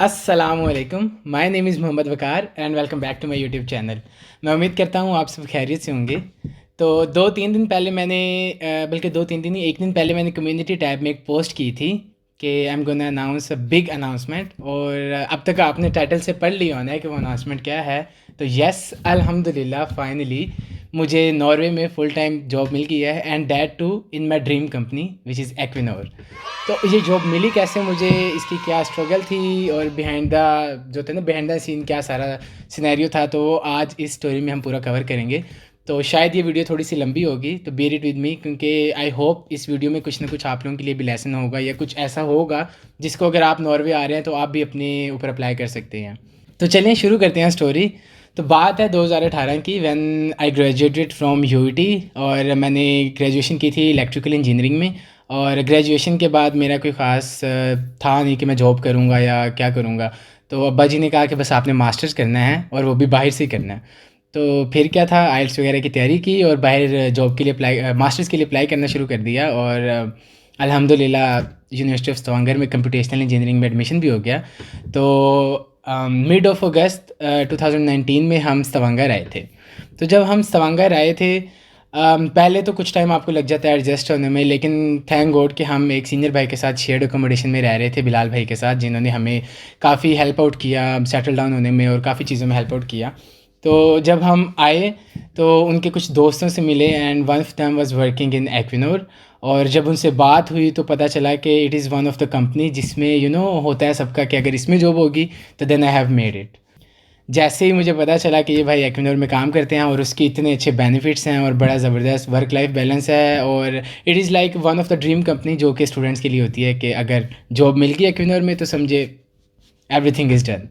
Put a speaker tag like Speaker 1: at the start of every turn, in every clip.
Speaker 1: अस्सलामुअलैकुम, my name is Mohammad Waqar and welcome back to my YouTube channel. मैं उम्मीद करता हूँ आप सब खैरियत से होंगे। तो 2-3 दिन पहले मैंने बल्कि 2-3 दिन नहीं, 1 दिन पहले मैंने कम्युनिटी टैब में एक पोस्ट की थी कि I am gonna announce a big announcement. और अब तक आपने टाइटल से पढ़ लिया होना है कि वो अनाउंसमेंट क्या है। तो यस, अल्हम्दुलिल्लाह फाइनली मुझे नॉर्वे में फुल टाइम जॉब मिल गई है and that too in my dream company which is Equinor. तो ये जॉब मिली कैसे मुझे, इसकी क्या स्ट्रगल थी और बिहाइंड द जो थे ना बिहाइंड द सीन क्या सारा सिनेरियो था, तो वो आज इस स्टोरी में हम पूरा कवर करेंगे। तो शायद ये वीडियो थोड़ी सी लंबी होगी, तो बेयर इट विद मी, क्योंकि आई होप इस वीडियो में कुछ ना कुछ आप लोगों के लिए भी लेसन होगा या कुछ ऐसा होगा जिसको अगर आप नॉर्वे आ रहे हैं तो आप भी अपने ऊपर अप्लाई कर सकते हैं। तो चलिए शुरू करते हैं स्टोरी। तो बात है 2018 की, when I graduated from UET. और मैंने ग्रेजुएशन की थी इलेक्ट्रिकल इंजीनियरिंग में। और ग्रेजुएशन के बाद मेरा कोई ख़ास था नहीं कि मैं जॉब करूँगा या क्या करूँगा। तो अब्बा जी ने कहा कि बस आपने मास्टर्स करना है और वो भी बाहर से ही करना है। तो फिर क्या था, आइल्स वगैरह की तैयारी की और बाहर जॉब के लिए अप्लाई मास्टर्स के लिए अप्लाई करना शुरू कर दिया। और अल्हम्दुलिल्लाह यूनिवर्सिटी ऑफ stavanger में कंप्यूटेशनल इंजीनियरिंग में एडमिशन भी हो गया। तो मिड ऑफ अगस्त 2019 में हम stavanger आए थे। तो जब हम stavanger आए थे, पहले तो कुछ टाइम आपको लग जाता है एडजस्ट होने में, लेकिन थैंक गॉड कि हम एक सीनियर भाई के साथ शेयर्ड अकोमोडेशन में रह रहे थे, बिलाल भाई के साथ, जिन्होंने हमें काफ़ी हेल्प आउट किया सेटल डाउन होने में और काफ़ी चीज़ों में हेल्प आउट किया। तो जब हम आए तो उनके कुछ दोस्तों से मिले and one of them was working in Equinor. और जब उनसे बात हुई तो पता चला कि it is one of the company जिसमें होता है सबका कि अगर इसमें जॉब होगी तो then I have made it. जैसे ही मुझे पता चला कि ये भाई एक्विनोर में काम करते हैं और उसके इतने अच्छे बेनिफिट्स हैं और बड़ा ज़बरदस्त वर्क लाइफ बैलेंस है, और it is like one of the dream company जो कि स्टूडेंट्स के लिए होती है कि अगर जॉब मिल गई एक्विनोर में तो समझे एवरीथिंग इज़ डन।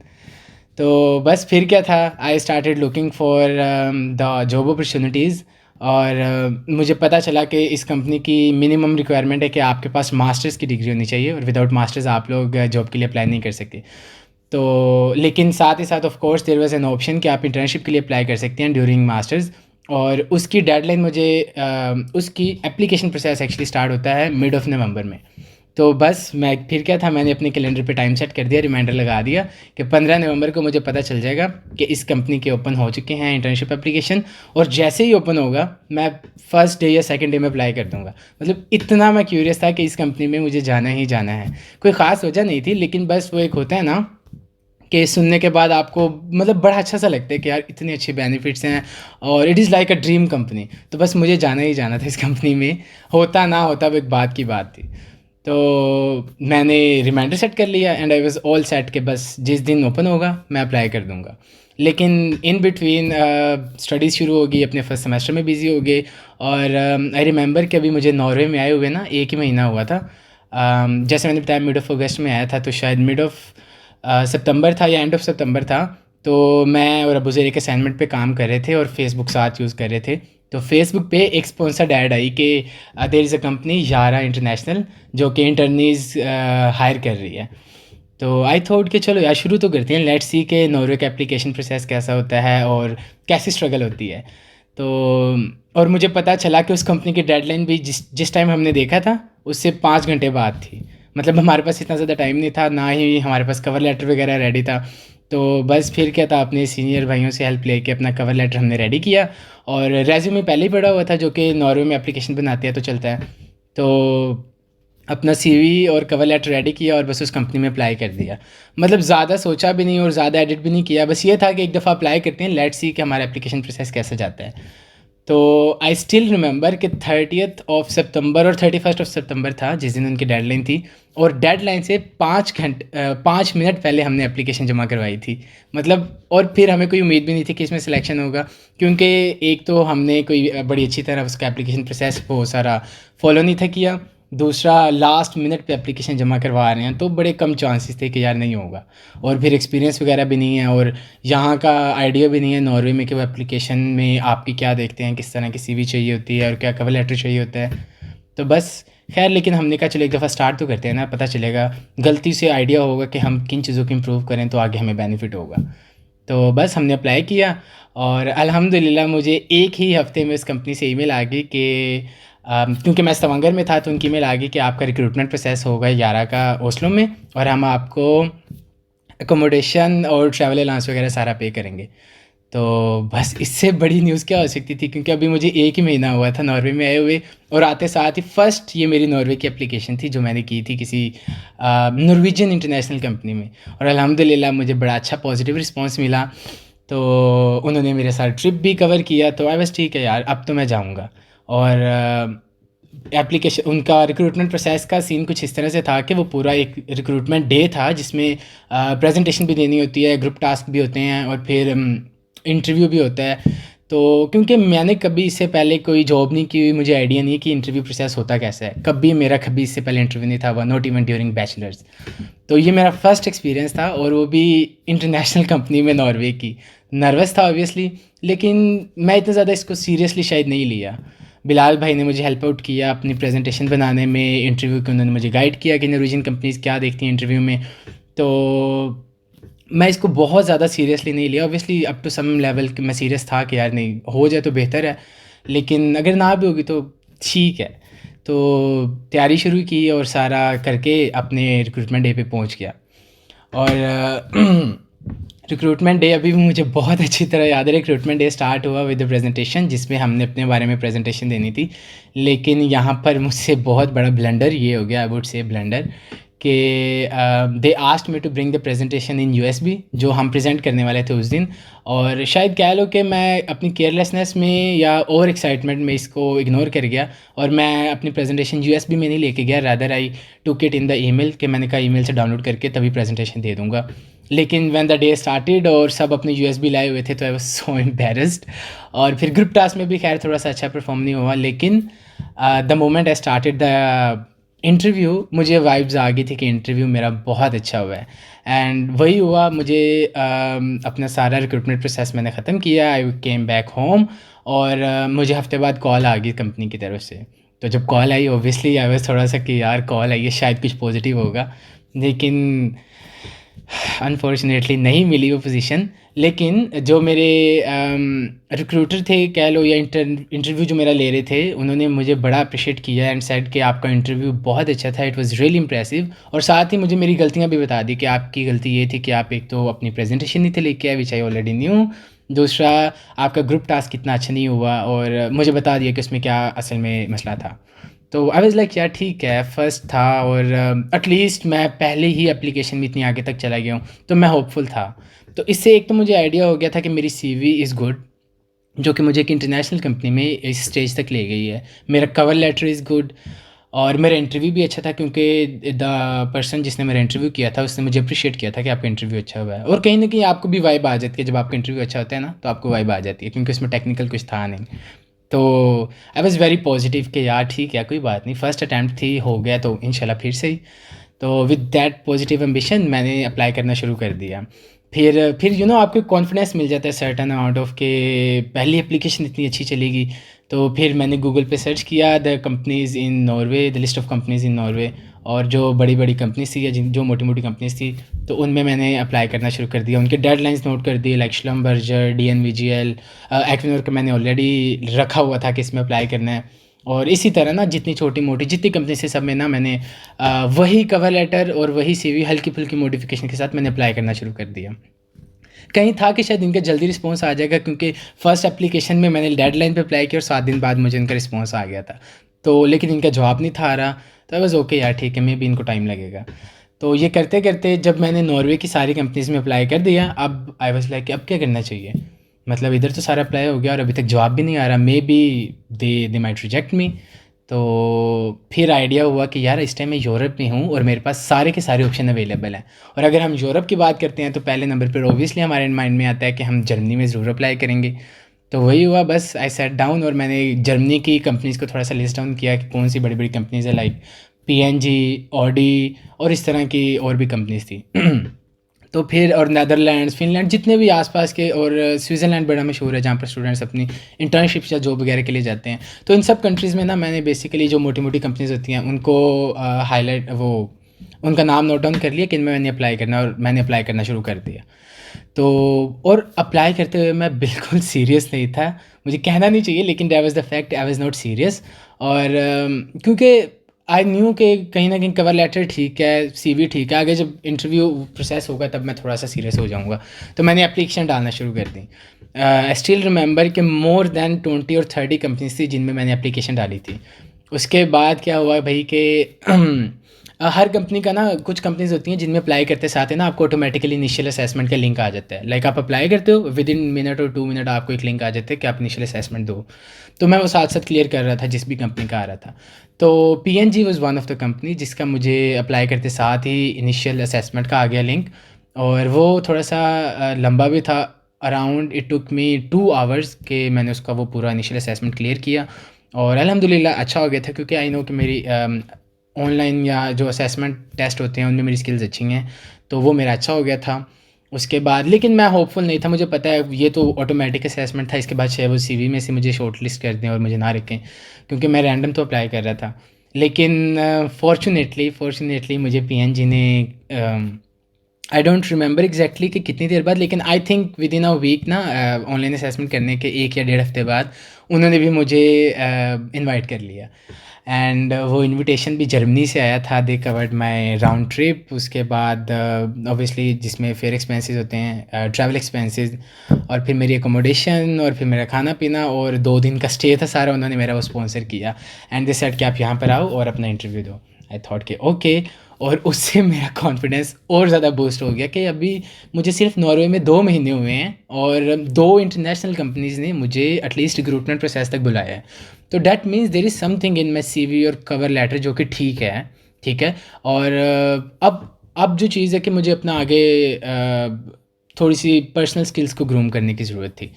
Speaker 1: तो बस फिर क्या था, I started looking for the job opportunities. और मुझे पता चला कि इस कंपनी की मिनिमम रिक्वायरमेंट है कि आपके पास मास्टर्स की डिग्री होनी चाहिए और विदाउट मास्टर्स आप लोग जॉब के लिए अप्लाई नहीं कर सकते। तो लेकिन साथ ही साथ of course there was an option कि आप इंटर्नशिप के लिए अप्लाई कर सकते हैं ड्यूरिंग मास्टर्स। और उसकी डेडलाइन मुझे उसकी एप्लीकेशन प्रोसेस एक्चुअली स्टार्ट होता है मिड ऑफ नवंबर में। तो बस मैं फिर क्या था, मैंने अपने कैलेंडर पे टाइम सेट कर दिया, रिमाइंडर लगा दिया कि 15 नवंबर को मुझे पता चल जाएगा कि इस कंपनी के ओपन हो चुके हैं इंटर्नशिप एप्लीकेशन। और जैसे ही ओपन होगा मैं फर्स्ट डे या सेकंड डे में अप्लाई कर दूंगा। मतलब इतना मैं क्यूरियस था कि इस कंपनी में मुझे जाना ही जाना है। कोई ख़ास वजह नहीं थी, लेकिन बस वो एक होता है ना कि सुनने के बाद आपको मतलब बड़ा अच्छा सा लगता है कि यार इतने अच्छे बेनिफिट्स हैं और it is like a dream company. तो बस मुझे जाना ही जाना था इस कंपनी में, होता ना होता वो एक बात की बात थी। तो मैंने रिमाइंडर सेट कर लिया and I was all set कि बस जिस दिन ओपन होगा मैं अप्लाई कर दूंगा। लेकिन इन बिटवीन स्टडीज़ शुरू होगी, अपने फर्स्ट सेमेस्टर में बिज़ी हो गए। और आई रिमेंबर कि अभी मुझे नॉर्वे में आए हुए ना 1 ही महीना हुआ था। जैसे मैंने बताया मिड ऑफ अगस्त में आया था, तो शायद मिड ऑफ सितंबर था या एंड ऑफ सितंबर था। तो मैं और अबू ज़र एक असाइनमेंट पे काम कर रहे थे और फेसबुक साथ यूज़ कर रहे थे। तो फेसबुक पे एक स्पॉन्सर्ड ऐड आई कि देयर इज़ अ कंपनी यारा इंटरनेशनल जो कि इंटर्नीज़ हायर कर रही है। तो आई थॉट कि चलो यार शुरू तो करते हैं, लेट्स सी के नॉर्वे का एप्लीकेशन प्रोसेस कैसा होता है और कैसी स्ट्रगल होती है। तो और मुझे पता चला कि उस कंपनी की डेडलाइन भी जिस जिस टाइम हमने देखा था उससे 5 घंटे बाद थी। मतलब हमारे पास इतना ज़्यादा टाइम नहीं था, ना ही हमारे पास कवर लेटर वगैरह रेडी था। तो बस फिर क्या था, अपने सीनियर भाइयों से हेल्प लेके अपना कवर लेटर हमने रेडी किया। और रेज्यूमे पहले ही पड़ा हुआ था जो कि नॉर्वे में एप्लीकेशन बनाते हैं तो चलता है। तो अपना सीवी और कवर लेटर रेडी किया और बस उस कंपनी में अप्लाई कर दिया। मतलब ज़्यादा सोचा भी नहीं और ज़्यादा एडिट भी नहीं किया, बस ये था कि एक दफ़ा अप्लाई करते हैं, लेट्स सी कि हमारा एप्लीकेशन प्रोसेस कैसा जाता है। तो आई स्टिल रिमेंबर कि 30th ऑफ सितंबर और 31st ऑफ सितंबर था जिस दिन उनकी डेडलाइन थी। और डेडलाइन से 5 मिनट पहले हमने एप्लीकेशन जमा करवाई थी। मतलब और फिर हमें कोई उम्मीद भी नहीं थी कि इसमें सिलेक्शन होगा, क्योंकि एक तो हमने कोई बड़ी अच्छी तरह उसका एप्लीकेशन प्रोसेस वो सारा फॉलो नहीं था किया। दूसरा लास्ट मिनट पे एप्लीकेशन जमा करवा रहे हैं तो बड़े कम चांसेस थे कि यार नहीं होगा। और फिर एक्सपीरियंस वगैरह भी नहीं है और यहाँ का आइडिया भी नहीं है नॉर्वे में कि वो एप्लीकेशन में आपकी क्या देखते हैं, किस तरह की सीवी चाहिए होती है और क्या कवर लेटर चाहिए होता है। तो बस खैर, लेकिन हमने कहा चलो एक दफ़ा स्टार्ट तो करते हैं ना, पता चलेगा, गलती से आइडिया होगा कि हम किन चीज़ों को इम्प्रूव करें तो आगे हमें बेनिफिट होगा। तो बस हमने अप्लाई किया और अल्हम्दुलिल्लाह मुझे एक ही हफ़्ते में उस कंपनी से ईमेल आ गई कि क्योंकि मैं stavanger में था तो उनकी ईमेल आ गई कि आपका रिक्रूटमेंट प्रोसेस होगा यारा का ओस्लो में और हम आपको अकोमोडेशन और ट्रैवल अलाउंस वगैरह सारा पे करेंगे। तो बस इससे बड़ी न्यूज़ क्या हो सकती थी, क्योंकि अभी मुझे 1 ही महीना हुआ था नॉर्वे में आए हुए, और आते साथ ही फर्स्ट ये मेरी नॉर्वे की एप्लीकेशन थी जो मैंने की थी किसी नॉर्वेजियन इंटरनेशनल कंपनी में, और अल्हम्दुलिल्लाह मुझे बड़ा अच्छा पॉजिटिव रिस्पॉन्स मिला। तो उन्होंने मेरे साथ ट्रिप भी कवर किया, तो आई बस ठीक है यार, अब तो मैं जाऊँगा। और एप्लीकेशन उनका रिक्रूटमेंट प्रोसेस का सीन कुछ इस तरह से था कि वो पूरा एक रिक्रूटमेंट डे था जिसमें प्रेजेंटेशन भी देनी होती है, ग्रुप टास्क भी होते हैं, और फिर इंटरव्यू भी होता है। तो क्योंकि मैंने कभी इससे पहले कोई जॉब नहीं की हुई, मुझे आइडिया नहीं है कि इंटरव्यू प्रोसेस होता कैसा है, कभी मेरा कभी इससे पहले इंटरव्यू नहीं था, one not even during bachelors. तो ये मेरा फर्स्ट एक्सपीरियंस था, और वो भी इंटरनेशनल कंपनी में, नॉर्वे की। नर्वस था ऑब्वियसली, लेकिन मैं इतना ज़्यादा इसको सीरियसली शायद नहीं लिया। बिलाल भाई ने मुझे हेल्प आउट किया अपनी प्रेजेंटेशन बनाने में, इंटरव्यू के उन्होंने मुझे गाइड किया कि नॉर्वेजियन कंपनीज़ क्या देखती हैं इंटरव्यू में। तो मैं इसको बहुत ज़्यादा सीरियसली नहीं लिया, obviously up to some level कि मैं सीरियस था कि यार नहीं हो जाए तो बेहतर है, लेकिन अगर ना भी होगी तो ठीक है। तो तैयारी शुरू की और सारा करके अपने रिक्रूटमेंट डे पे पहुंच गया। और रिक्रूटमेंट डे अभी भी मुझे बहुत अच्छी तरह याद है। रिक्रूटमेंट डे स्टार्ट हुआ विद द प्रेजेंटेशन जिसमें हमने अपने बारे में प्रेजेंटेशन देनी थी, लेकिन यहाँ पर मुझसे बहुत बड़ा ब्लंडर ये हो गया, आई वुड से ब्लंडर, कि they asked me to bring the presentation in USB जो हम प्रेजेंट करने वाले थे उस दिन। और शायद कह लो कि मैं अपनी केयरलेसनेस में या ओवर एक्साइटमेंट में इसको इग्नोर कर गया, और मैं अपनी प्रेजेंटेशन यूएसबी में नहीं लेके गया, rather I took it in the email, कि मैंने कहा ईमेल से डाउनलोड करके तभी प्रेजेंटेशन दे दूँगा। लेकिन व्हेन द डे स्टार्टेड और सब अपने यूएसबी लाए हुए थे, तो आई वाज सो एम्बैरेस्ड। और फिर ग्रुप टास्क में भी खैर थोड़ा सा अच्छा परफॉर्म नहीं हुआ, लेकिन the moment I started the interview मुझे वाइब्स आ गई थी कि इंटरव्यू मेरा बहुत अच्छा हुआ है। एंड वही हुआ, मुझे अपना सारा रिक्रूटमेंट प्रोसेस मैंने ख़त्म किया, आई केम बैक होम, और मुझे हफ्ते बाद कॉल आ गई कंपनी की तरफ से। तो जब call I obviously I was थोड़ा सा कि यार कॉल आई है शायद कुछ पॉजिटिव होगा, लेकिन अनफॉर्चुनेटली नहीं मिली वो पोजीशन। लेकिन जो मेरे रिक्रूटर थे कह लो, या इंटरव्यू जो मेरा ले रहे थे, उन्होंने मुझे बड़ा अप्रिशिएट किया एंड सेड कि आपका इंटरव्यू बहुत अच्छा था, इट वाज रियली इंप्रेसिव। और साथ ही मुझे मेरी गलतियां भी बता दी कि आपकी गलती ये थी कि आप एक तो अपनी प्रेजेंटेशन नहीं थे लेके आए, विच आई ऑलरेडी न्यू। दूसरा, आपका ग्रुप टास्क इतना अच्छा नहीं हुआ, और मुझे बता दिया कि उसमें क्या असल में मसला था। तो आई वाज़ लाइक यार ठीक है, फर्स्ट था, और एटलीस्ट मैं पहले ही एप्लीकेशन में इतनी आगे तक चला गया हूँ, तो मैं होपफुल था। तो इससे एक तो मुझे आइडिया हो गया था कि मेरी सीवी इज़ गुड, जो कि मुझे एक इंटरनेशनल कंपनी में इस स्टेज तक ले गई है। मेरा कवर लेटर इज़ गुड, और मेरा इंटरव्यू भी अच्छा था, क्योंकि द पर्सन जिसने मेरा इंटरव्यू किया था उसने मुझे अप्रिशिएट किया था कि आपका इंटरव्यू अच्छा हुआ है। और कहीं ना कहीं आपको भी वाइब आ जाती है, जब आपका इंटरव्यू अच्छा होता है ना तो आपको वाइब आ जाती है, क्योंकि उसमें टेक्निकल कुछ था नहीं। तो आई वॉज़ वेरी पॉजिटिव कि यार ठीक है, कोई बात नहीं, फ़र्स्ट अटैम्प्ट थी, हो गया तो इंशाल्लाह फिर से ही। तो विद दैट पॉजिटिव एम्बिशन मैंने अप्लाई करना शुरू कर दिया। फिर आपको कॉन्फिडेंस मिल जाता है सर्टेन अमाउंट ऑफ के पहली एप्लीकेशन इतनी अच्छी चलेगी। तो फिर मैंने गूगल पे सर्च किया the companies in Norway, the list of companies in Norway, और जो बड़ी बड़ी कंपनीज थी या जिन जो मोटी मोटी कंपनीज थी, तो उनमें मैंने अप्लाई करना शुरू कर दिया। उनके डेडलाइंस नोट कर दिए, लाइक श्लम्बर्जर, DNVGL, एक्विनोर का मैंने ऑलरेडी रखा हुआ था कि इसमें अप्लाई करना है। और इसी तरह ना जितनी छोटी मोटी जितनी कंपनी से सब में ना मैंने वही कवर लेटर और वही सीवी हल्की फुल्की मॉडिफिकेशन के साथ मैंने अप्लाई करना शुरू कर दिया। कहीं था कि शायद इनका जल्दी रिस्पांस आ जाएगा, क्योंकि फ़र्स्ट एप्लीकेशन में मैंने डेडलाइन पे अप्लाई किया और 7 दिन बाद मुझे इनका रिस्पांस आ गया था। तो लेकिन इनका जवाब नहीं था आ रहा, तो आई वाज़ ओके यार ठीक है, मे बी इनको टाइम लगेगा। तो ये करते करते जब मैंने नॉर्वे की सारी कंपनीज़ में अप्लाई कर दिया, अब आई वाज़ लाइक अब क्या करना चाहिए, मतलब इधर तो सारा अप्लाई हो गया और अभी तक जवाब भी नहीं आ रहा, may be they might reject me. तो फिर आइडिया हुआ कि यार इस टाइम मैं यूरोप में हूँ और मेरे पास सारे के सारे ऑप्शन अवेलेबल हैं। और अगर हम यूरोप की बात करते हैं तो पहले नंबर पर ओबियसली हमारे माइंड में आता है कि हम जर्मनी में ज़रूर अप्लाई करेंगे। तो वही हुआ, बस आई सेट डाउन और मैंने जर्मनी की कंपनीज़ को थोड़ा सा लिस्ट डाउन किया कि कौन सी बड़ी बड़ी कंपनीज़ है, लाइक PNG, ऑडी और इस तरह की और भी कंपनीज़ थी। तो फिर और नीदरलैंड्स, फिनलैंड, जितने भी आसपास के, और स्विट्ज़रलैंड बड़ा मशहूर है जहाँ पर स्टूडेंट्स अपनी इंटर्नशिप या जॉब वगैरह के लिए जाते हैं। तो इन सब कंट्रीज़ में ना मैंने बेसिकली जो मोटी मोटी कंपनीज़ होती हैं उनको हाईलाइट वो उनका नाम नोट डाउन कर लिया कि इनमें मैंने अप्लाई करना, और मैंने अप्लाई करना शुरू कर दिया। तो और अप्लाई करते हुए मैं बिल्कुल सीरियस नहीं था, मुझे कहना नहीं चाहिए लेकिन that was the fact, I was not serious. और क्योंकि आई न्यू कि कहीं ना कहीं कवर लेटर ठीक है, सीवी ठीक है, आगे जब इंटरव्यू प्रोसेस होगा तब मैं थोड़ा सा सीरियस हो जाऊंगा। तो मैंने एप्लीकेशन डालना शुरू कर दी। आई स्टिल रिमेंबर कि मोर देन 20 और 30 कंपनीज थी जिनमें मैंने एप्लीकेशन डाली थी। उसके बाद क्या हुआ भाई कि हर कंपनी का ना, कुछ कंपनीज होती हैं जिनमें अप्लाई करते साथ है ना आपको ऑटोमेटिकली इनिशियल असेसमेंट का लिंक आ जाता है। लाइक आप अप्लाई करते हो, विद इन मिनट और 2 मिनट आपको एक लिंक आ जाता है कि आप इनिशियल असेसमेंट दो। तो मैं वो साथ साथ क्लियर कर रहा था जिस भी कंपनी का आ रहा था। तो PNG was one of the company जिसका मुझे अप्लाई करते साथ ही इनिशियल असेसमेंट का आ गया लिंक। और वो थोड़ा सा लंबा भी था। Around it took me 2 hours के मैंने उसका वो पूरा इनिशियल असेसमेंट क्लियर किया। और अल्हम्दुलिल्लाह अच्छा हो गया था, क्योंकि आई नो कि मेरी ऑनलाइन या जो असेसमेंट टेस्ट होते हैं उनमें मेरी स्किल्स अच्छी हैं। तो वो मेरा अच्छा हो गया था। उसके बाद लेकिन मैं होपफुल नहीं था, मुझे पता है ये तो ऑटोमेटिक असेसमेंट था, इसके बाद शायद वो सीवी में से मुझे शॉर्ट लिस्ट कर दें और मुझे ना रखें, क्योंकि मैं रैंडम तो अप्लाई कर रहा था। लेकिन फॉर्चुनेटली मुझे पीएनजी ने, आई डोंट रिमेंबर एग्जैक्टली कि कितनी देर बाद, लेकिन I think within a week ना, ऑनलाइन असेसमेंट करने के 1 या 1.5 हफ्ते बाद उन्होंने भी मुझे इनवाइट कर लिया। एंड वो इनविटेशन भी जर्मनी से आया था। दे कवर्ड माई राउंड ट्रिप। उसके बाद ऑब्वियसली जिसमें फेयर एक्सपेंसेस होते हैं, ट्रैवल एक्सपेंसेस, और फिर मेरी अकोमोडेशन, और फिर मेरा खाना पीना, और 2 दिन का स्टे था सारा, उन्होंने मेरा वो स्पॉन्सर किया। एंड दे सेड कि आप यहाँ पर आओ और अपना इंटरव्यू दो। आई थॉट कि ओके। और उससे मेरा कॉन्फिडेंस और ज़्यादा बूस्ट हो गया कि अभी मुझे सिर्फ नॉर्वे में 2 महीने हुए हैं और 2 इंटरनेशनल कंपनीज़ ने मुझे एटलीस्ट रिक्रूटमेंट प्रोसेस तक बुलाया है। तो that means there is something in my CV और कवर लेटर जो कि ठीक है। ठीक है। और अब जो चीज़ है कि मुझे अपना आगे थोड़ी सी पर्सनल स्किल्स को ग्रूम करने की ज़रूरत थी।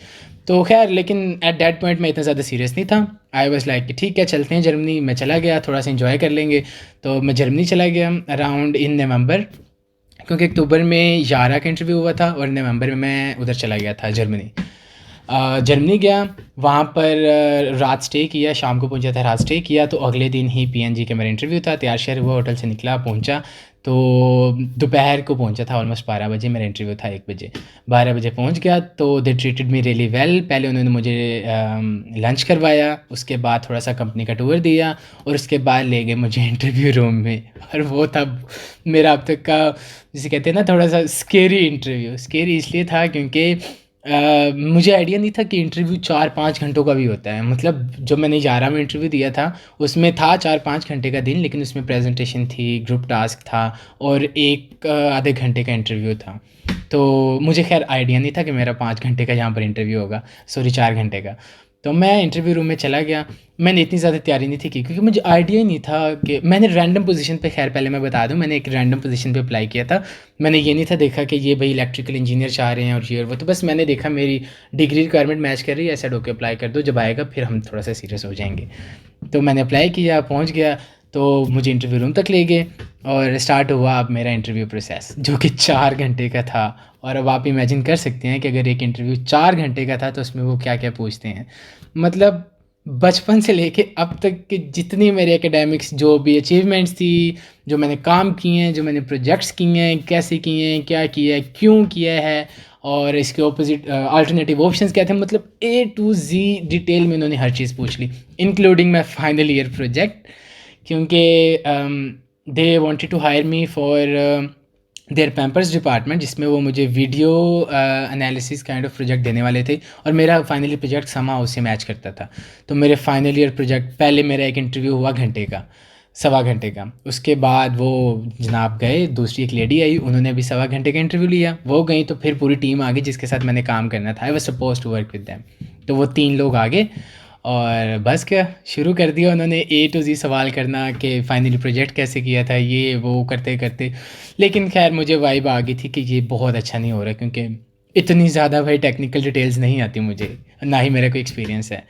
Speaker 1: तो खैर, लेकिन एट दैट पॉइंट मैं इतना ज़्यादा सीरियस नहीं था। आई वॉज लाइक कि ठीक है चलते हैं जर्मनी। मैं चला गया, थोड़ा सा इन्जॉय कर लेंगे। तो मैं जर्मनी चला गया अराउंड इन नवंबर, क्योंकि अक्टूबर में यारा का इंटरव्यू हुआ था और नवंबर में मैं उधर चला गया था जर्मनी। जर्मनी गया, वहाँ पर रात स्टे किया, शाम को पहुँचा था, रात स्टे किया। तो अगले दिन ही पीएनजी का मेरा इंटरव्यू था। तैयार शहर हुआ, होटल से निकला, पहुँचा तो दोपहर को पहुँचा था, ऑलमोस्ट 12 बजे। मेरा इंटरव्यू था 1 बजे। 12 बजे पहुँच गया तो they treated me really well. पहले उन्होंने मुझे लंच करवाया, उसके बाद थोड़ा सा कंपनी का टूर दिया, और उसके बाद ले गए मुझे इंटरव्यू रूम में। और वो था मेरा अब तक का, जिसे कहते हैं ना, थोड़ा सा स्केरी इंटरव्यू। स्केरी इसलिए था क्योंकि मुझे आइडिया नहीं था कि इंटरव्यू 4-5 घंटों का भी होता है। मतलब जो मैंने 11 में इंटरव्यू दिया था उसमें था 4-5 घंटे का दिन, लेकिन उसमें प्रेजेंटेशन थी, ग्रुप टास्क था, और एक आधे घंटे का इंटरव्यू था। तो मुझे खैर आइडिया नहीं था कि मेरा 5 घंटे का यहाँ पर इंटरव्यू होगा, सॉरी 4 घंटे का। तो मैं इंटरव्यू रूम में चला गया। मैंने इतनी ज़्यादा तैयारी नहीं थी की, क्योंकि मुझे आइडिया ही नहीं था कि मैंने रैंडम पोजीशन पे, खैर पहले मैं बता दूं, मैंने एक रैंडम पोजीशन पे अप्लाई किया था। मैंने ये नहीं था देखा कि ये भाई इलेक्ट्रिकल इंजीनियर चाह रहे हैं और ये और वो। तो बस मैंने देखा मेरी डिग्री रिक्वायरमेंट मैच कर रही है, ऐसा डोके अप्लाई कर दो, जब आएगा फिर हम थोड़ा सा सीरियस हो जाएंगे। तो मैंने अप्लाई किया, पहुँच गया, तो मुझे इंटरव्यू रूम तक ले गए और स्टार्ट हुआ अब मेरा इंटरव्यू प्रोसेस, जो कि 4 घंटे का था। और अब आप इमेजिन कर सकते हैं कि अगर एक इंटरव्यू 4 घंटे का था तो उसमें वो क्या क्या पूछते हैं। मतलब बचपन से लेके अब तक के जितनी मेरे एकेडमिक्स जो भी अचीवमेंट्स थी, जो मैंने काम किए हैं, जो मैंने प्रोजेक्ट्स किए हैं, कैसे किए हैं, क्या किया है, क्यों किया है, और इसके ऑपोजिट अल्टरनेटिव ऑप्शंस क्या थे, मतलब A to Z डिटेल में उन्होंने हर चीज़ पूछ ली, including my final year project. क्योंकि they wanted to hire me for their Pampers department, जिसमें वो मुझे video analysis kind of project देने वाले थे, और मेरा फाइनल ईयर प्रोजेक्ट समा उससे मैच करता था। तो मेरे फाइनल ईयर प्रोजेक्ट, पहले मेरा एक इंटरव्यू हुआ घंटे का, 1.25 घंटे का। उसके बाद वो जनाब गए, दूसरी एक लेडी आई, उन्होंने भी 1.25 घंटे का इंटरव्यू लिया। वो गई तो फिर पूरी टीम आ गई जिसके साथ मैंने काम करना था। I was suppose to work with them. तो वो 3 लोग आ गए और बस क्या शुरू कर दिया उन्होंने A to Z सवाल करना कि फाइनली प्रोजेक्ट कैसे किया था, ये वो करते करते। लेकिन खैर मुझे वाइब आ गई थी कि ये बहुत अच्छा नहीं हो रहा, क्योंकि इतनी ज़्यादा भाई टेक्निकल डिटेल्स नहीं आती मुझे, ना ही मेरा कोई एक्सपीरियंस है।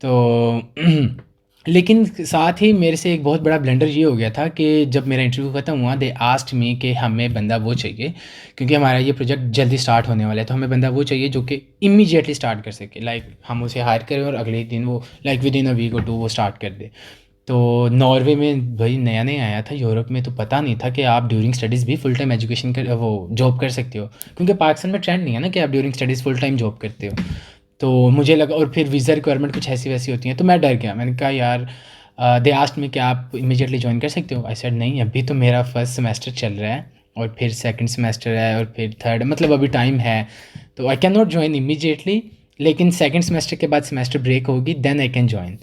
Speaker 1: तो लेकिन साथ ही मेरे से एक बहुत बड़ा ब्लंडर ये हो गया था कि जब मेरा इंटरव्यू ख़त्म हुआ, दे आस्क्ड मी कि हमें बंदा वो चाहिए, क्योंकि हमारा ये प्रोजेक्ट जल्दी स्टार्ट होने वाला है, तो हमें बंदा वो चाहिए जो कि इमीडिएटली स्टार्ट कर सके। लाइक हम उसे हायर करें और अगले ही दिन वो, like within a week और 2 वो स्टार्ट कर दे। तो नॉर्वे में भाई नया नया आया था, यूरोप में तो पता नहीं था कि आप ड्यूरिंग स्टडीज़ भी फुल टाइम एजुकेशन कर, वो जॉब कर सकते हो, क्योंकि पाकिस्तान में ट्रेंड नहीं है ना कि आप during studies full time job करते हो। तो मुझे लगा, और फिर वीज़ा रिक्वायरमेंट कुछ ऐसी वैसी होती हैं, तो मैं डर गया। मैंने कहा यार दे आस्क्ड मी कि आप इमीडिएटली ज्वाइन कर सकते हो। आई सेड नहीं, अभी तो मेरा फर्स्ट सेमेस्टर चल रहा है और फिर सेकंड सेमेस्टर है और फिर थर्ड, मतलब अभी टाइम है, तो I can not join immediately, लेकिन सेकंड सेमेस्टर के बाद सेमेस्टर ब्रेक होगी, देन आई कैन ज्वाइन।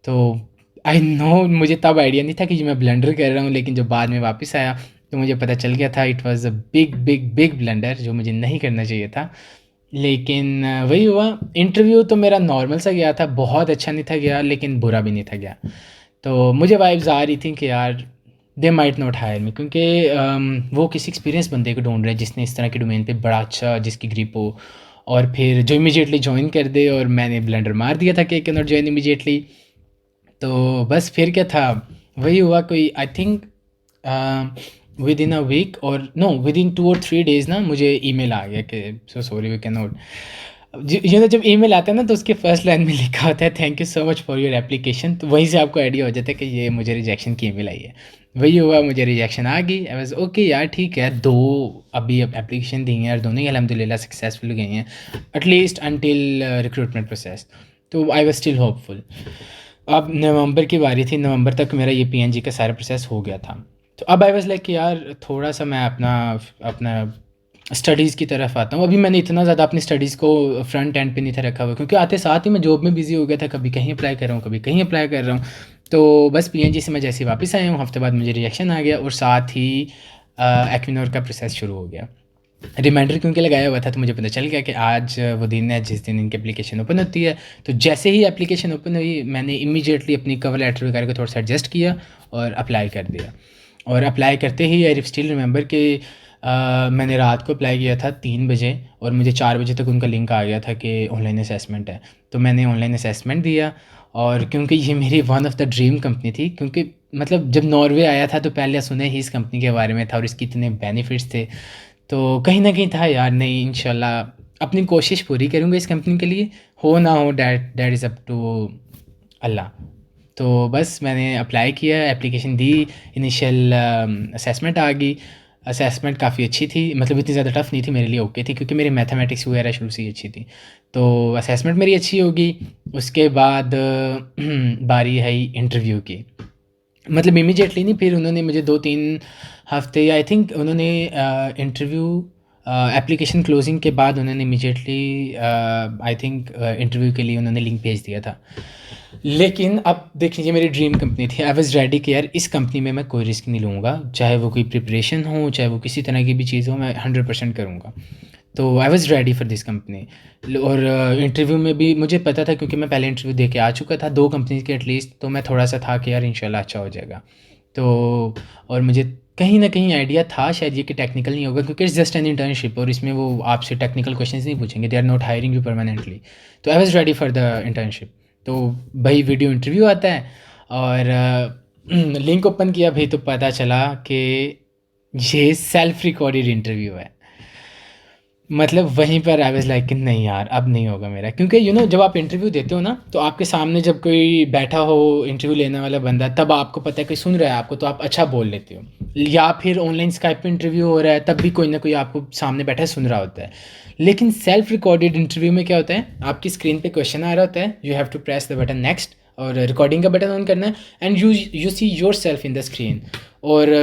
Speaker 1: तो आई नो, मुझे तब आइडिया नहीं था कि मैं ब्लंडर कर रहा हूँ, लेकिन जब बाद में वापस आया तो मुझे पता चल गया था it was a big big big blunder, जो मुझे नहीं करना चाहिए था। लेकिन वही हुआ। इंटरव्यू तो मेरा नॉर्मल सा गया था, बहुत अच्छा नहीं था गया, लेकिन बुरा भी नहीं था गया। तो मुझे वाइब्स आ रही थी कि यार they might not hire me, क्योंकि वो किसी एक्सपीरियंस बंदे को ढूंढ रहे हैं जिसने इस तरह के डोमेन पे बड़ा अच्छा, जिसकी ग्रिप हो, और फिर जो इमीडिएटली ज्वाइन कर दे। और मैंने ब्लंडर मार दिया था कि कैन नॉट ज्वाइन इमीडिएटली। तो बस फिर क्या था, वही हुआ। कोई I think within a week और नो विद इन 2 और 3 डेज़ ना मुझे ईमेल आ गया कि so sorry we can not. ये ना, जब ईमेल आता है ना तो उसके फर्स्ट लाइन में लिखा होता है thank you so much for your application, तो वहीं से आपको आइडिया हो जाता है कि ये मुझे रिजेक्शन की ईमेल आई है। वही हुआ, मुझे रिजेक्शन आ गई। आई वाज ओके यार, ठीक है, दो अभी अब एप्लीकेशन दी हैं और दोनों ही अल्हम्दुलिल्लाह सक्सेसफुल गई हैं, एटलीस्ट अनटिल रिक्रूटमेंट प्रोसेस। तो आई वाज स्टिल होपफुल। अब नवंबर की बारी थी, नवंबर तक मेरा ये पीएनजी का सारा प्रोसेस हो गया था। तो अब आई वाज लाइक कि यार थोड़ा सा मैं अपना अपना स्टडीज़ की तरफ आता हूँ। अभी मैंने इतना ज़्यादा अपनी स्टडीज़ को फ्रंट एंड पे नहीं था रखा हुआ, क्योंकि आते साथ ही मैं जॉब में बिज़ी हो गया था, कभी कहीं अप्लाई कर रहा हूँ, कभी कहीं अप्लाई कर रहा हूँ। तो बस पीएनजी से मैं जैसे ही वापस आया हूँ, हफ्ते बाद मुझे रिजेक्शन आ गया और साथ ही एक्विनोर का प्रोसेस शुरू हो गया। रिमाइंडर क्योंकि लगाया हुआ था, तो मुझे पता चल गया कि आज वो दिन है जिस दिन इनकी एप्लीकेशन ओपन होती है। तो जैसे ही एप्लीकेशन ओपन हुई, मैंने इमीडिएटली अपनी कवर लेटर वगैरह को थोड़ा सा एडजस्ट किया और अप्लाई कर दिया। और अप्लाई करते ही आई स्टिल रिमेंबर कि मैंने रात को अप्लाई किया था 3 बजे, और मुझे 4 बजे तक उनका लिंक आ गया था कि ऑनलाइन असेसमेंट है। तो मैंने ऑनलाइन असेसमेंट दिया, और क्योंकि ये मेरी one of the dream company थी, क्योंकि मतलब जब नॉर्वे आया था तो पहले सुने ही इस कंपनी के बारे में था और इसके इतने बेनिफिट्स थे। तो कहीं न कहीं था यार, नहीं इंशाल्लाह अपनी कोशिश पूरी करूँगा इस कंपनी के लिए, हो ना हो that that is up to Allah. तो बस मैंने अप्लाई किया, एप्लीकेशन दी, इनिशियल असेसमेंट आ गई। असेसमेंट काफ़ी अच्छी थी, मतलब इतनी ज़्यादा टफ़ नहीं थी मेरे लिए, ओके थी, क्योंकि मेरी मैथमेटिक्स वगैरह शुरू से ही अच्छी थी। तो असेसमेंट मेरी अच्छी होगी। उसके बाद बारी है इंटरव्यू की। मतलब इमीडिएटली नहीं, फिर उन्होंने मुझे 2-3 हफ्ते या आई थिंक उन्होंने इंटरव्यू एप्लीकेशन क्लोजिंग के बाद उन्होंने इमीडिएटली आई थिंक इंटरव्यू के लिए उन्होंने लिंक भेज दिया था। लेकिन अब देख लीजिए, मेरी ड्रीम कंपनी थी, आई वाज रेडी कि यार इस कंपनी में मैं कोई रिस्क नहीं लूँगा, चाहे वो कोई प्रिपरेशन हो, चाहे वो किसी तरह की भी चीज़ हो, मैं 100% करूँगा। तो I was ready for this company. और इंटरव्यू में भी मुझे पता था, क्योंकि मैं पहले इंटरव्यू दे के आ चुका था 2 कंपनीज़ के एटलीस्ट, तो मैं थोड़ा सा था कि यार इंशाल्लाह अच्छा हो जाएगा। तो और मुझे कहीं न कहीं आइडिया था शायद ये कि टेक्निकल नहीं होगा, क्योंकि इट्स जस्ट एन इंटर्नशिप और इसमें वो आपसे टेक्निकल क्वेश्चंस नहीं पूछेंगे, they are not hiring you permanently. तो I was ready for the internship. तो भाई वीडियो इंटरव्यू आता है, और लिंक ओपन किया भाई, तो पता चला कि ये सेल्फ रिकॉर्डेड इंटरव्यू है। मतलब वहीं पर आई वाज़ लाइक कि नहीं यार, अब नहीं होगा मेरा, क्योंकि जब आप इंटरव्यू देते हो ना, तो आपके सामने जब कोई बैठा हो इंटरव्यू लेने वाला बंदा, तब आपको पता है कोई सुन रहा है आपको, तो आप अच्छा बोल लेते हो। या फिर ऑनलाइन स्काइप पे इंटरव्यू हो रहा है, तब भी कोई ना कोई आपको सामने बैठा सुन रहा होता है। लेकिन सेल्फ रिकॉर्डेड इंटरव्यू में क्या होता है, आपकी स्क्रीन पे क्वेश्चन आ रहा होता है, you have to press the button next, और रिकॉर्डिंग का बटन ऑन करना है, and you see yourself in the screen. और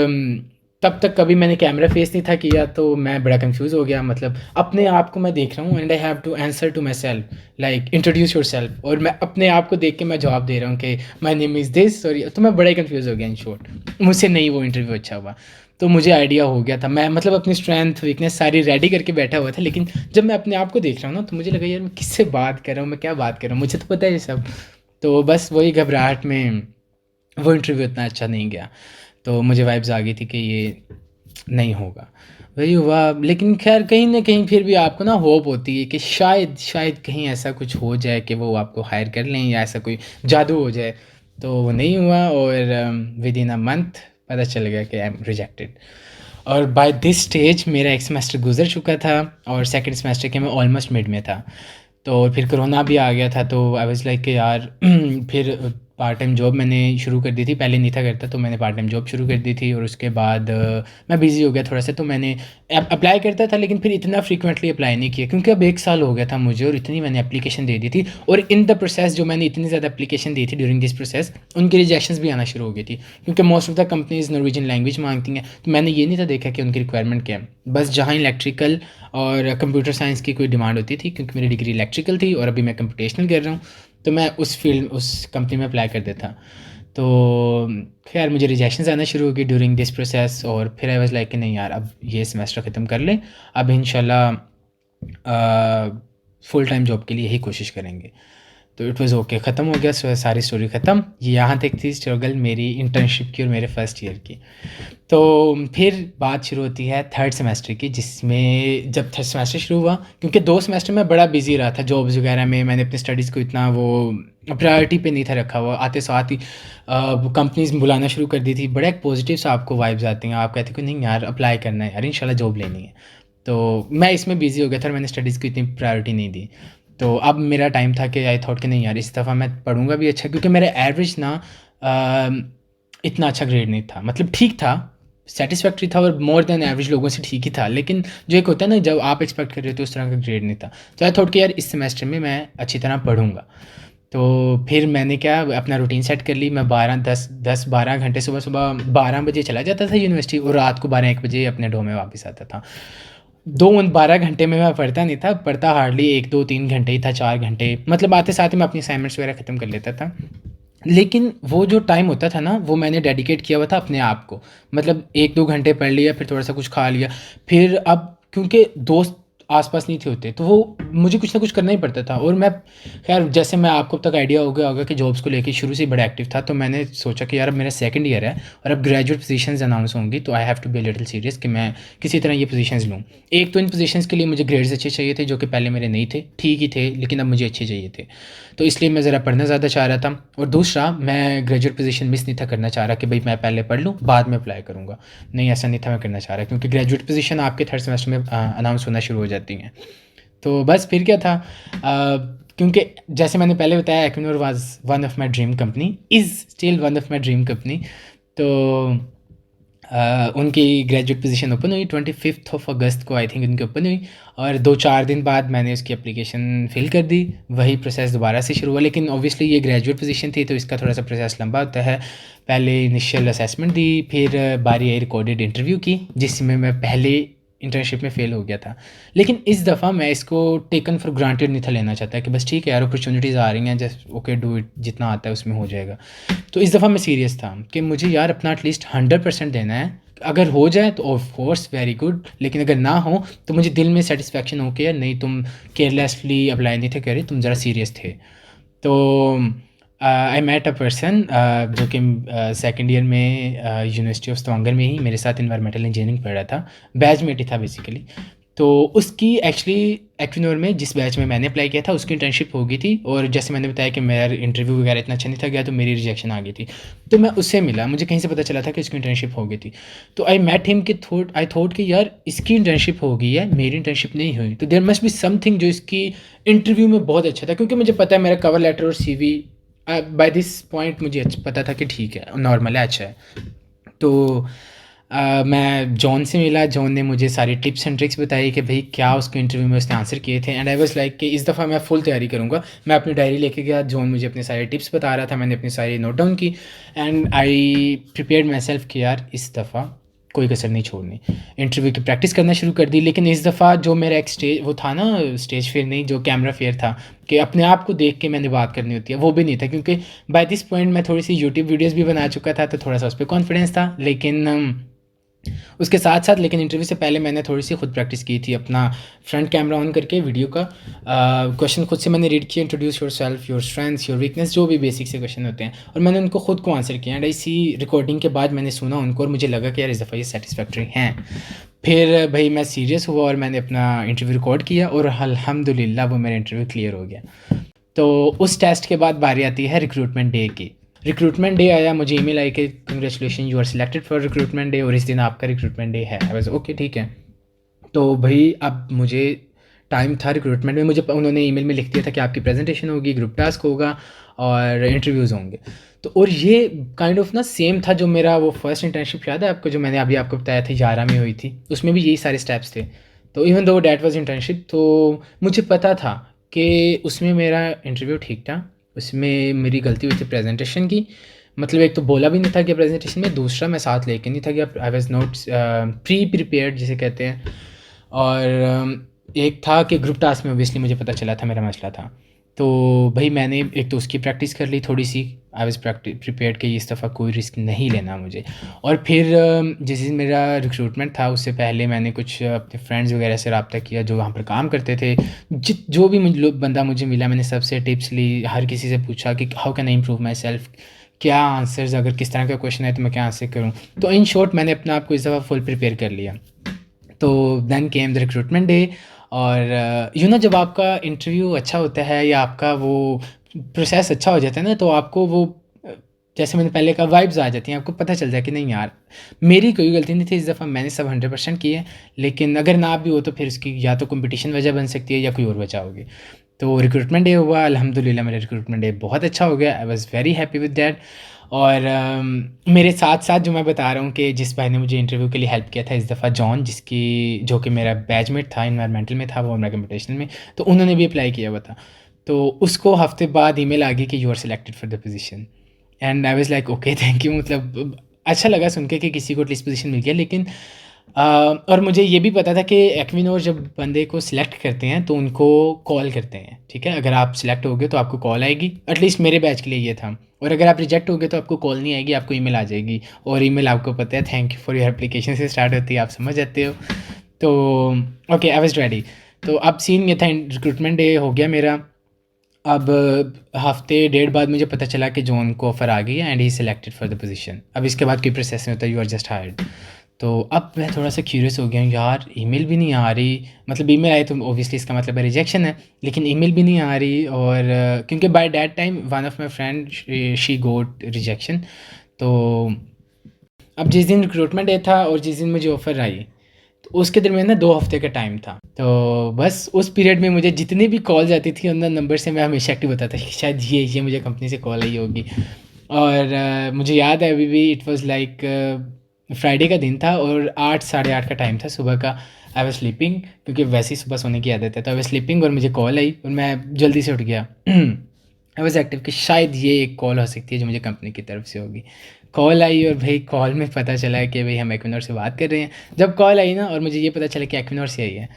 Speaker 1: तब तक कभी मैंने कैमरा फेस नहीं था किया, तो मैं बड़ा कंफ्यूज हो गया। मतलब अपने आप को मैं देख रहा हूँ, and I have to answer to myself like introduce yourself, और मैं अपने आप को देख के मैं जवाब दे रहा हूँ कि my name is this sorry. तो मैं बड़ा ही कन्फ्यूज़ हो गया इन शॉर्ट, मुझसे नहीं वो इंटरव्यू अच्छा हुआ। तो मुझे आइडिया हो गया था, मैं मतलब अपनी स्ट्रेंथ वीकनेस सारी रेडी करके बैठा हुआ था। लेकिन जब मैं अपने आप को देख रहा हूँ ना, तो मुझे लगा यार मैं किससे बात कर रहा हूँ, मैं क्या बात कर रहा हूँ, मुझे तो पता है ये सब। तो बस वही घबराहट में वो इंटरव्यू इतना अच्छा नहीं गया। तो मुझे वाइब्स आ गई थी कि ये नहीं होगा। वही हुआ। लेकिन खैर कहीं न कहीं फिर भी आपको ना होप होती है कि शायद शायद कहीं ऐसा कुछ हो जाए कि वो आपको हायर कर लें, या ऐसा कोई जादू हो जाए। तो वो नहीं हुआ, और विदिन अ मंथ पता चल गया कि आई एम रिजेक्टेड। और बाय दिस स्टेज मेरा एक सेमेस्टर गुजर चुका था, और सेकंड सेमेस्टर के मैं ऑलमोस्ट मिड में था। तो फिर कोरोना भी आ गया था, तो आई वाज़ लाइक कि यार फिर पार्ट टाइम जॉब मैंने शुरू कर दी थी, पहले नहीं था करता, तो मैंने पार्ट टाइम जॉब शुरू कर दी थी। और उसके बाद मैं बिज़ी हो गया थोड़ा सा, तो मैंने अप्लाई करता था लेकिन फिर इतना फ्रीक्वेंटली अप्लाई नहीं किया, क्योंकि अब 1 साल हो गया था मुझे और इतनी मैंने एप्लीकेशन दे दी थी। और इन द प्रोसेस जो मैंने इतनी ज़्यादा एप्लीकेशन दी थी ड्यूरिंग दिस प्रोसेस, उनकी रिजेक्शंस भी आना शुरू हो गई थी, क्योंकि most of the companies Norwegian language मांगती हैं। तो मैंने ये नहीं था देखा कि उनकी रिक्वायरमेंट क्या है, बस जहाँ इलेक्ट्रिकल और कंप्यूटर साइंस की कोई डिमांड होती थी, क्योंकि मेरी डिग्री इलेक्ट्रिकल थी और अभी मैं कंप्यूटेशनल कर रहा हूँ, तो मैं उस फील्ड उस कंपनी में अप्लाई कर देता। तो खैर मुझे रिजेक्शंस आना शुरू हो गई ड्यूरिंग दिस प्रोसेस, और फिर आई वाज लाइक कि नहीं यार, अब ये सेमेस्टर ख़त्म कर लें, अब इंशाल्लाह फुल टाइम जॉब के लिए यही कोशिश करेंगे। तो इट वाज़ ओके, ख़त्म हो गया। सारी स्टोरी ख़त्म। ये यहाँ तक थी स्ट्रगल मेरी इंटर्नशिप की और मेरे फर्स्ट ईयर की। तो फिर बात शुरू होती है थर्ड सेमेस्टर की, जिसमें जब थर्ड सेमेस्टर शुरू हुआ, क्योंकि 2 सेमेस्टर में बड़ा बिजी रहा था जॉब्स वगैरह में, मैंने अपनी स्टडीज़ को इतना वो प्रायोरिटी पे नहीं था रखा हुआ। आते साथ ही कंपनीज बुलाना शुरू कर दी थी, बड़ा एक पॉजिटिव सा आपको वाइब्स आती हैं, आप कहते हो कि नहीं यार अप्लाई करना है यार, इंशाल्लाह जॉब लेनी है। तो मैं इसमें बिज़ी हो गया था और मैंने स्टडीज़ को इतनी प्रायोरिटी नहीं दी। तो अब मेरा टाइम था कि आई थॉट कि नहीं यार, इस दफ़ा मैं पढ़ूँगा भी अच्छा, क्योंकि मेरा एवरेज ना इतना अच्छा ग्रेड नहीं था, मतलब ठीक था, सैटिस्फैक्ट्री था और मोर देन एवरेज लोगों से ठीक ही था, लेकिन जो एक होता है ना जब आप एक्सपेक्ट कर रहे हो तो उस तरह का ग्रेड नहीं था। तो आई थॉट कि यार इस सेमेस्टर में मैं अच्छी तरह पढ़ूँगा। तो फिर मैंने क्या अपना रूटीन सेट कर ली। मैं 12 घंटे सुबह सुबह 12 बजे चला जाता था यूनिवर्सिटी, और रात को 12-1 बजे अपने डोम में वापस आता था। 12 घंटे में मैं पढ़ता नहीं था, पढ़ता हार्डली 1-2-3 घंटे ही था, 4 घंटे, मतलब आते साथ ही मैं अपनी असाइनमेंट्स वगैरह ख़त्म कर लेता था। लेकिन वो जो टाइम होता था ना, वो मैंने डेडिकेट किया हुआ था अपने आप को, मतलब 1-2 घंटे पढ़ लिया, फिर थोड़ा सा कुछ खा लिया, फिर अब क्योंकि दोस्त आसपास नहीं थे होते, तो वो मुझे कुछ ना कुछ करना ही पड़ता था। और मैं खैर, जैसे मैं आपको अब तक आइडिया हो गया होगा कि जॉब्स को लेके शुरू से ही बड़ा एक्टिव था, तो मैंने सोचा कि यार अब मेरा सेकंड ईयर है और अब ग्रेजुएट पोजीशंस अनाउंस होंगी, तो I have to be little serious कि मैं किसी तरह ये पोजीशंस लूँ। एक तो इन पोजीशंस के लिए मुझे ग्रेड्स अच्छे चाहिए थे, जो कि पहले मेरे नहीं थे, ठीक ही थे, लेकिन अब मुझे अच्छे चाहिए थे, तो इसलिए मैं ज़रा पढ़ना ज़्यादा चाह रहा था। और दूसरा, मैं ग्रेजुएट पोजीशन मिस नहीं था करना चाह रहा कि भाई मैं पहले पढ़ लूँ बाद में अप्लाई करूँगा, नहीं ऐसा नहीं था मैं करना चाह रहा, क्योंकि ग्रेजुएट पोजीशन आपके थर्ड सेमेस्टर में अनाउंस होना शुरू हो जाती हैं। तो बस फिर क्या था, क्योंकि जैसे मैंने पहले बताया, Equinor was one of my dream company, is still one of my dream company. तो उनकी ग्रेजुएट पोजीशन ओपन हुई 25 अगस्त को, आई थिंक उनकी ओपन हुई, और 2-4 दिन बाद मैंने उसकी एप्लीकेशन फिल कर दी। वही प्रोसेस दोबारा से शुरू हुआ, लेकिन ऑब्वियसली ये ग्रेजुएट पोजीशन थी तो इसका थोड़ा सा प्रोसेस लंबा होता है। पहले इनिशियल असेसमेंट दी, फिर बारी आई रिकॉर्डेड इंटरव्यू की, जिसमें मैं पहले इंटर्नशिप में फ़ेल हो गया था। लेकिन इस दफ़ा मैं इसको टेकन फॉर ग्रांटेड नहीं था लेना चाहता कि बस ठीक है यार, अपॉर्चुनिटीज़ आ रही हैं, जस्ट ओके डू इट, जितना आता है उसमें हो जाएगा। तो इस दफ़ा मैं सीरियस था कि मुझे यार अपना एटलीस्ट 100% देना है। अगर हो जाए तो ऑफ कोर्स वेरी गुड, लेकिन अगर ना हो तो मुझे दिल में सेटिस्फेक्शन हो कि यार नहीं, तुम केयरलेसली अप्लाई नहीं थे कर रहे, तुम ज़रा सीरियस थे। तो आई मेट अ पर्सन जो कि सेकेंड ईयर में यूनिवर्सिटी ऑफ स्टवांगर में ही मेरे साथ इन्वायरमेंटल इंजीनियरिंग पढ़ रहा था, बैचमेट ही था बेसिकली। तो उसकी एक्चुअली एक्विनोर में जिस बैच में मैंने अप्लाई किया था उसकी इंटर्नशिप हो गई थी, और जैसे मैंने बताया कि मेरा इंटरव्यू वगैरह इतना अच्छा नहीं था गया, तो मेरी रिजेक्शन आ गई थी। तो मैं उससे मिला, मुझे कहीं से पता चला था कि उसकी इंटर्नशिप हो गई थी। तो आई मेट हिम कि आई थॉट कि यार इसकी इंटर्नशिप हो गई है, मेरी इंटर्नशिप नहीं हुई, तो देयर मस्ट बी समथिंग जो इसकी इंटरव्यू में बहुत अच्छा था, क्योंकि मुझे पता है मेरा कवर लेटर और CV बाय दिस पॉइंट मुझे पता था कि ठीक है, नॉर्मल है, अच्छा है। तो मैं जॉन से मिला, जॉन ने मुझे सारी टिप्स एंड ट्रिक्स बताई कि भाई क्या उसके इंटरव्यू में उसने आंसर किए थे, एंड आई वाज लाइक कि इस दफ़ा मैं फुल तैयारी करूँगा। मैं अपनी डायरी लेके गया, जॉन मुझे अपने सारे टिप्स बता रहा था, मैंने अपनी सारी नोट डाउन की, and I prepared my self कि यार इस दफ़ा कोई कसर नहीं छोड़नी। इंटरव्यू की प्रैक्टिस करना शुरू कर दी, लेकिन इस दफ़ा जो मेरा एक स्टेज वो था ना, स्टेज फेयर नहीं, जो कैमरा फेयर था कि अपने आप को देख के मैंने बात करनी होती है, वो भी नहीं था, क्योंकि बाय दिस पॉइंट मैं थोड़ी सी यूट्यूब वीडियोज़ भी बना चुका था, तो थोड़ा सा उस पर कॉन्फिडेंस था। लेकिन उसके साथ साथ लेकिन इंटरव्यू से पहले मैंने थोड़ी सी खुद प्रैक्टिस की थी, अपना फ्रंट कैमरा ऑन करके वीडियो का क्वेश्चन खुद से मैंने रीड किया, introduce your self, your strengths, your weakness, जो भी बेसिक से क्वेश्चन होते हैं, और मैंने उनको खुद को आंसर किया। एंड इसी रिकॉर्डिंग के बाद मैंने सुना उनको और मुझे लगा कि यार इस दफ़ा ये सेटिस्फैक्ट्री हैं। फिर भाई मैं सीरियस हुआ और मैंने अपना इंटरव्यू रिकॉर्ड किया, और अल्हम्दुलिल्लाह वो मेरा इंटरव्यू क्लियर हो गया। तो उस टेस्ट के बाद बारी आती है रिक्रूटमेंट डे की। रिक्रूटमेंट डे आया, मुझे ईमेल आई कि congratulation you are selected for recruitment day, और इस दिन आपका रिक्रूटमेंट डे है। आई वाज ओके, ठीक है। तो भाई अब मुझे टाइम था रिक्रूटमेंट में, मुझे उन्होंने ईमेल में लिख दिया था कि आपकी प्रेजेंटेशन होगी, ग्रुप टास्क होगा और इंटरव्यूज़ होंगे। तो और ये काइंड ऑफ ना सेम था जो मेरा वो फर्स्ट इंटर्नशिप याद है आपको, जो मैंने अभी आपको बताया था 11 में हुई थी, उसमें भी यही सारे स्टेप्स थे। तो even though that was internship, तो मुझे पता था कि उसमें मेरा इंटरव्यू ठीक था, उसमें मेरी गलती हुई थी प्रेजेंटेशन की। मतलब एक तो बोला भी नहीं था कि प्रेजेंटेशन में, दूसरा मैं साथ लेके नहीं था कि I was not pre prepared जिसे कहते हैं। और एक था कि ग्रुप टास्क में ओबियसली मुझे पता चला था मेरा मसला था, तो भाई मैंने एक तो उसकी प्रैक्टिस कर ली थोड़ी सी। आई वाज प्रिपेयर्ड कि इस दफ़ा कोई रिस्क नहीं लेना मुझे। और फिर जिस दिन मेरा रिक्रूटमेंट था उससे पहले मैंने कुछ अपने फ्रेंड्स वगैरह से रब्ता किया जो वहाँ पर काम करते थे। जो भी बंदा मुझे मिला मैंने सबसे टिप्स ली, हर किसी से पूछा कि how can I improve my self, क्या आंसर्स, अगर किस तरह का क्वेश्चन है तो मैं क्या आंसर करूँ। तो इन शॉर्ट मैंने अपने आप को इस दफ़ा फुल प्रिपेयर कर लिया। तो then came the recruitment day. और जब आपका इंटरव्यू अच्छा होता है या आपका वो प्रोसेस अच्छा हो जाता है ना, तो आपको वो जैसे मैंने पहले कहा वाइब्स आ जाती हैं, आपको पता चल जाए कि नहीं यार मेरी कोई गलती नहीं थी इस दफ़ा, मैंने सब 100% किए। लेकिन अगर ना भी हो तो फिर उसकी या तो कंपटीशन वजह बन सकती है या कोई और वजह होगी। तो रिक्रूटमेंट डे हुआ, अल्हम्दुलिल्लाह मेरा रिक्रूटमेंट डे बहुत अच्छा हो गया, I was very happy with that. और मेरे साथ साथ जो मैं बता रहा हूँ कि जिस भाई ने मुझे इंटरव्यू के लिए हेल्प किया था इस दफ़ा, जॉन, जो कि मेरा बैचमेट था, इन्वायरमेंटल में था वो, मेरा कंपटीशन में, तो उन्होंने भी अप्लाई किया हुआ था। तो उसको हफ्ते बाद ईमेल आ गई कि you are selected for the position. And I was like okay thank you, मतलब अच्छा लगा सुन के कि किसी को एटलीस्ट पोजीशन मिल गया। लेकिन और मुझे ये भी पता था कि एक्विनोर जब बंदे को सिलेक्ट करते हैं तो उनको कॉल करते हैं, ठीक है, अगर आप सिलेक्ट हो गए तो आपको कॉल आएगी, एटलीस्ट मेरे बैच के लिए ये था। और अगर आप रिजेक्ट हो गए तो आपको कॉल नहीं आएगी, आपको ईमेल आ जाएगी। और ईमेल आपको पता है thank you for your application से स्टार्ट होती है, आप समझ जाते हो। तो ओके, आई वाज़ रेडी। तो अब सीन ये था, रिक्रूटमेंट डे हो गया मेरा। अब हफ्ते डेढ़ बाद मुझे पता चला कि जॉन को ऑफ़र आ गई है and he selected for the position. अब इसके बाद कोई प्रोसेस नहीं होता, यू आर जस्ट हायर्ड। तो अब मैं थोड़ा सा क्यूरियस हो गया हूँ यार, ईमेल भी नहीं आ रही, मतलब ईमेल आए तो ओबियसली इसका मतलब है रिजेक्शन है, लेकिन ईमेल भी नहीं आ रही। और क्योंकि by that time one of my friend she got rejection. तो अब जिस दिन रिक्रूटमेंट डे था और जिस दिन मुझे ऑफ़र आई, तो उसके दरमियान ना 2 हफ़्ते का टाइम था। तो बस उस पीरियड में मुझे जितनी भी कॉल्स आती थी उन नंबर से मैं हमेशा एक्टिव होता था कि शायद ये मुझे कंपनी से कॉल आई होगी। और मुझे याद है अभी भी, इट वाज़ लाइक फ्राइडे का दिन था और 8 साढ़े 8 का टाइम था सुबह का। आई वाज़ स्लीपिंग, क्योंकि वैसे ही सुबह सोने की आदत है, तो आई वाज़ स्लीपिंग और मुझे कॉल आई और मैं जल्दी से उठ गया। आई वाज़ एक्टिव कि शायद ये एक कॉल हो सकती है जो मुझे कंपनी की तरफ से होगी। कॉल आई और भाई कॉल में पता चला कि भाई हम एक्विनोर से बात कर रहे हैं। जब कॉल आई ना और मुझे ये पता चला कि एक्विनोर से आई है,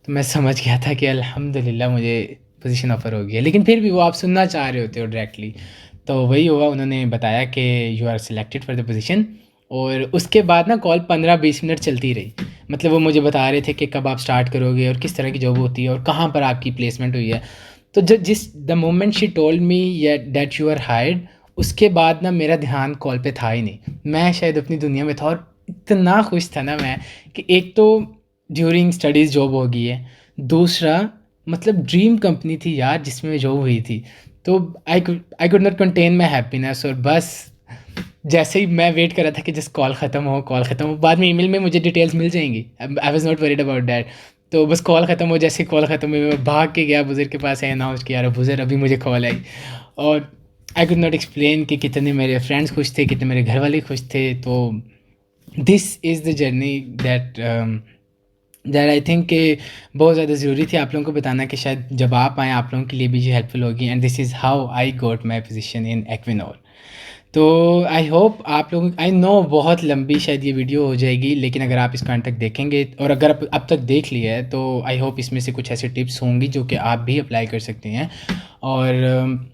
Speaker 1: तो मैं समझ गया था कि अल्हम्दुलिल्लाह मुझे पोजीशन ऑफ़र हो गई है। लेकिन फिर भी वो आप सुनना चाह रहे होते हो डायरेक्टली। तो वही हुआ, उन्होंने बताया कि you are selected for the position. और उसके बाद ना कॉल 15-20 मिनट चलती रही। मतलब वो मुझे बता रहे थे कि कब आप स्टार्ट करोगे और किस तरह की जॉब होती है और कहाँ पर आपकी प्लेसमेंट हुई है। तो the moment she told me या दैट यू आर हायर्ड, उसके बाद ना मेरा ध्यान कॉल पे था ही नहीं। मैं शायद अपनी दुनिया में था और इतना खुश था ना मैं, कि एक तो ड्यूरिंग स्टडीज़ जॉब हो गई है, दूसरा मतलब ड्रीम कंपनी थी यार जिसमें जॉब हुई थी। तो I could not contain my happiness. और बस जैसे ही मैं वेट कर रहा था कि जस्ट कॉल ख़त्म हो, बाद में ईमेल में मुझे डिटेल्स मिल जाएंगी, I was not worried about that. तो बस कॉल ख़त्म हो, जैसे कॉल ख़त्म हुई मैं भाग के गया बुज़ुर्ग के पास, है अनाउंस किया, यार बुज़ुर्ग अभी मुझे कॉल आई। और आई कुड नॉट एक्सप्लेन कि कितने मेरे फ्रेंड्स खुश थे, कितने मेरे घर वाले खुश थे। तो this is the journey that I think कि बहुत ज़्यादा ज़रूरी थी आप लोगों को बताना, कि शायद जब आप आएँ आप लोगों के लिए भी ये हेल्पफुल होगी। And this is how I got my position in Equinor. तो आई होप आप लोग, आई नो बहुत लंबी शायद ये वीडियो हो जाएगी, लेकिन अगर आप इसको अंत तक देखेंगे और अगर आप अब तक देख लिया है तो आई होप इसमें से कुछ ऐसे टिप्स होंगी जो कि आप भी अप्लाई कर सकते हैं। और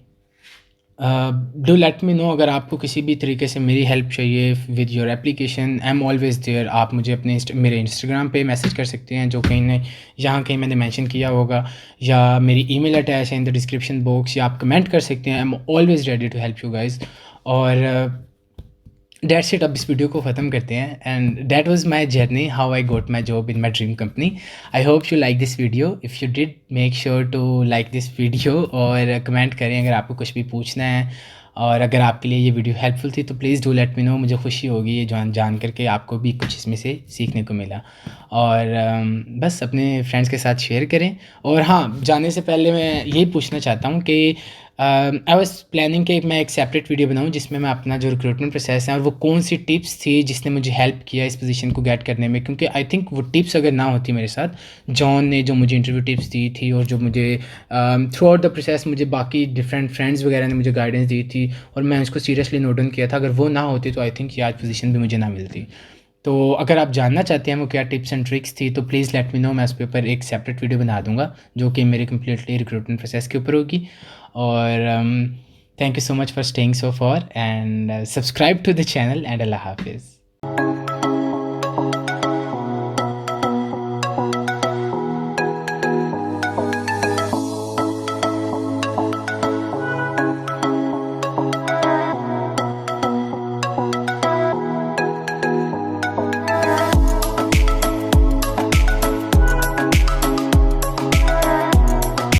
Speaker 1: डू लेट मी नो अगर आपको किसी भी तरीके से मेरी हेल्प चाहिए with your application, I am always there. आप मुझे मेरे इंस्टाग्राम पे मैसेज कर सकते हैं, जो कहीं न यहाँ कहीं मैंने मेंशन किया होगा, या मेरी ईमेल अटैच है इन द डिस्क्रिप्शन बॉक्स, या आप कमेंट कर सकते हैं। I am always ready to help you guys. और दैट्स इट, अब इस वीडियो को ख़त्म करते हैं। And that was my journey, how I got my job in my dream company. I hope you like this video. If you did, make sure to like this video और comment करें अगर आपको कुछ भी पूछना है। और अगर आपके लिए ये वीडियो हेल्पफुल थी तो please do let me know, मुझे खुशी होगी ये जान करके आपको भी कुछ इसमें से सीखने को मिला। और बस अपने फ्रेंड्स के साथ शेयर करें। और हाँ, जाने से पहले मैं यही पूछना चाहता हूँ कि आई वाज़ प्लानिंग कि मैं एक सेपरेट वीडियो बनाऊँ जिसमें मैं अपना जो रिक्रूटमेंट प्रोसेस है और वो कौन सी टिप्स थी जिसने मुझे हेल्प किया इस पोजीशन को गेट करने में, क्योंकि आई थिंक वो टिप्स अगर ना होती मेरे साथ, जॉन ने जो मुझे इंटरव्यू टिप्स दी थी और जो मुझे थ्रू आउट द प्रोसेस मुझे बाकी डिफरेंट फ्रेंड्स वगैरह ने मुझे गाइडेंस दी थी और मैं उसको सीरियसली नोट डाउन किया था, अगर वो ना होती तो आई थिंक ये आज पोजीशन भी मुझे ना मिलती। तो अगर आप जानना चाहते हैं वो क्या टिप्स एंड ट्रिक्स थी तो प्लीज़ लेट मी नो, मैं उस पे ऊपर एक सेपरेट वीडियो बना दूंगा जो कि मेरे कम्प्लीटली रिक्रूटमेंट प्रोसेस के ऊपर होगी। और thank you so much for staying so far and subscribe to the channel and अल्लाह हाफिज़।